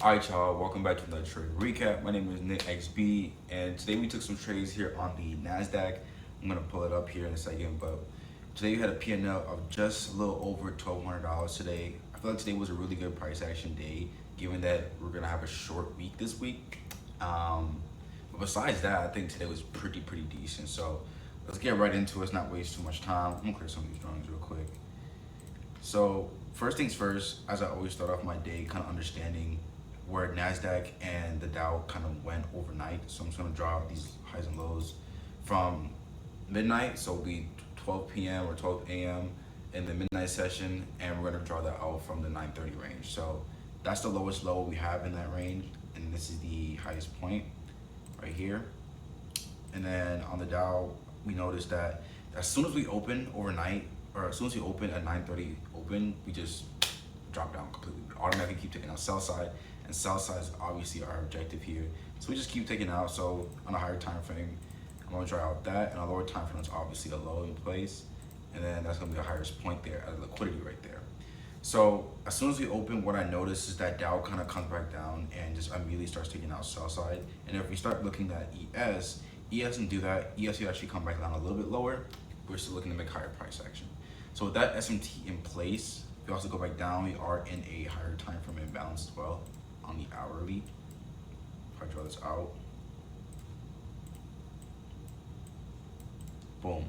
Alright, y'all, welcome back to another trade recap. My name is Nick XB, and today we took some trades here on the NASDAQ. I'm gonna pull it up here in a second, but today we had a P&L of just a little over $1,200 today. I feel like today was a really good price action day, given that we're gonna have a short week this week. But besides that, I think today was pretty decent. So let's get right into it. Let's not waste too much time. I'm gonna clear some of these drawings real quick. So first things first, as I always start off my day, kind of understanding where NASDAQ and the Dow kind of went overnight. So I'm just gonna draw out these highs and lows from midnight. So it'll be 12 p.m. or 12 a.m. in the midnight session, and we're gonna draw that out from the 9:30 range. So that's the lowest low we have in that range, and this is the highest point right here. And then on the Dow, we noticed that as soon as we open overnight, or as soon as we open at 9:30 open, we just drop down completely. We automatically keep taking out sell side, and sell side is obviously our objective here. So we just keep taking out. So on a higher time frame, I'm gonna draw out that, and a lower time frame is obviously a low in place, and then that's gonna be the highest point there at liquidity right there. So as soon as we open, what I notice is that Dow kind of comes back down and just immediately starts taking out sell side. And if we start looking at ES didn't do that. ES will actually come back down a little bit lower. We're still looking to make higher price action. So with that SMT in place, if we also go back down, we are in a higher time frame imbalance as well on the hourly. If I draw this out, boom.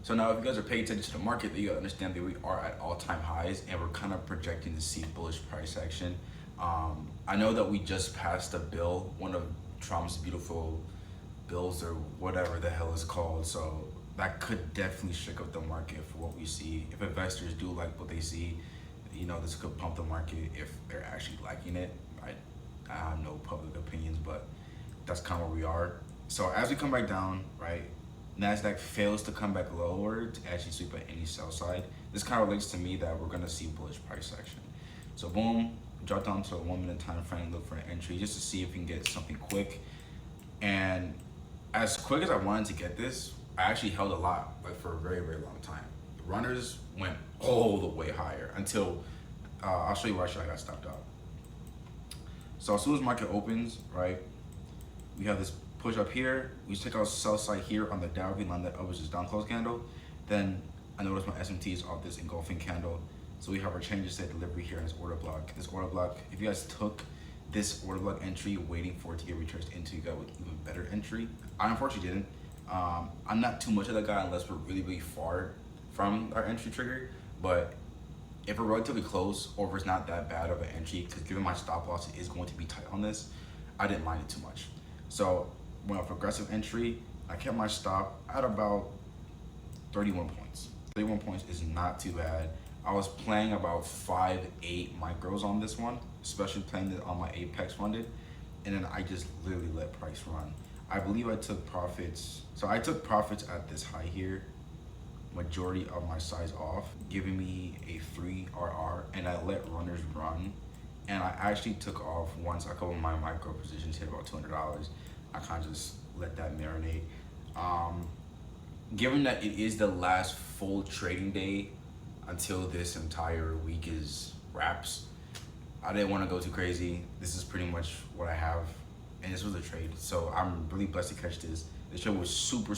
So now if you guys are paying attention to the market, you gotta understand that we are at all-time highs, and we're kind of projecting to see bullish price action. I know that we just passed a bill, one of Trump's beautiful bills or whatever the hell it's called. So that could definitely shake up the market for what we see. If investors do like what they see, this could pump the market if they're actually liking it. I have no public opinions, but that's kind of where we are. So as we come back down, right, NASDAQ fails to come back lower to actually sweep at any sell side. This kind of relates to me that we're gonna see bullish price action. So boom, drop down to a 1 minute time frame, look for an entry just to see if we can get something quick. And as quick as I wanted to get this, I actually held a lot, like for a very long time. The runners went all the way higher until, I'll show you where I got stopped out. So as soon as market opens, right, we have this push up here. We check out sell side here on the Dow. We line that up with this down close candle. Then I notice my SMT is off this engulfing candle. So we have our changes to delivery here in this order block. This order block, if you guys took this order block entry waiting for it to get retraced into, you got an even better entry. I unfortunately didn't. I'm not too much of that guy unless we're really far from our entry trigger, but if we're relatively close or if it's not that bad of an entry, because given my stop loss is going to be tight on this, I didn't mind it too much. So when a progressive entry, I kept my stop at about 31 points. 31 points is not too bad. I was playing about 5-8 micros on this one, especially playing it on my Apex funded, and then I just literally let price run. I believe I took profits. So I took profits at this high here, majority of my size off, giving me a free RR, and I let runners run. And I actually took off once a couple of my micro positions hit about $200. I kind of just let that marinate. Given that it is the last full trading day until this entire week is wraps, I didn't want to go too crazy. This is pretty much what I have, and this was a trade. So I'm really blessed to catch this. The trade was super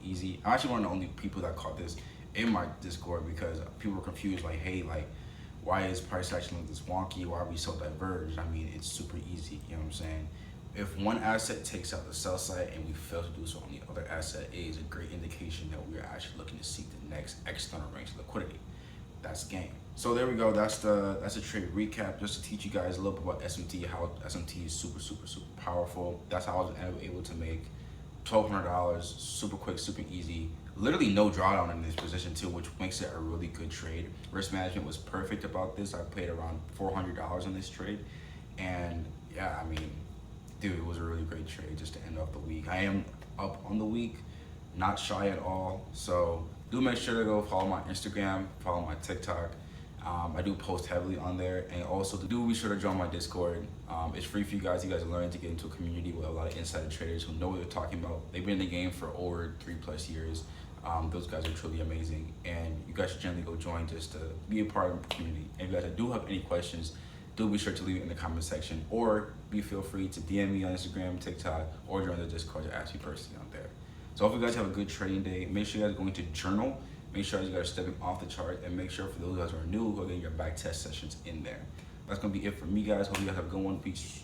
easy. I'm actually one of the only people that caught this in my Discord because people were confused, like, hey, like, why is price action like this wonky? Why are we so diverged? I mean, it's super easy, you know what I'm saying? If one asset takes out the sell side and we fail to do so on the other asset, it is a great indication that we are actually looking to seek the next external range of liquidity. That's the game. So there we go. That's a trade recap, just to teach you guys a little bit about SMT, how SMT is super powerful. That's how I was able to make $1,200 super quick, super easy. Literally no drawdown in this position too, which makes it a really good trade. Risk management was perfect about this. I paid around $400 on this trade, and yeah, I mean, dude, it was a really great trade just to end off the week. I am up on the week, not shy at all. So do make sure to go follow my Instagram, follow my TikTok. I do post heavily on there, and also do be sure to join my Discord. It's free for you guys. You guys are learning to get into a community with a lot of insider traders who know what they're talking about. They've been in the game for over 3+ years. Those guys are truly amazing, and you guys should generally go join just to be a part of the community. And if you guys do have any questions, do be sure to leave it in the comment section, or feel free to DM me on Instagram, TikTok, or join the Discord to ask me personally out there. So I hope you guys have a good trading day. Make sure you guys are going to journal. Make sure you guys are stepping off the chart, and make sure for those guys who are new, who are getting your back test sessions in there. That's gonna be it for me, guys. Hope you guys have a good one. Peace.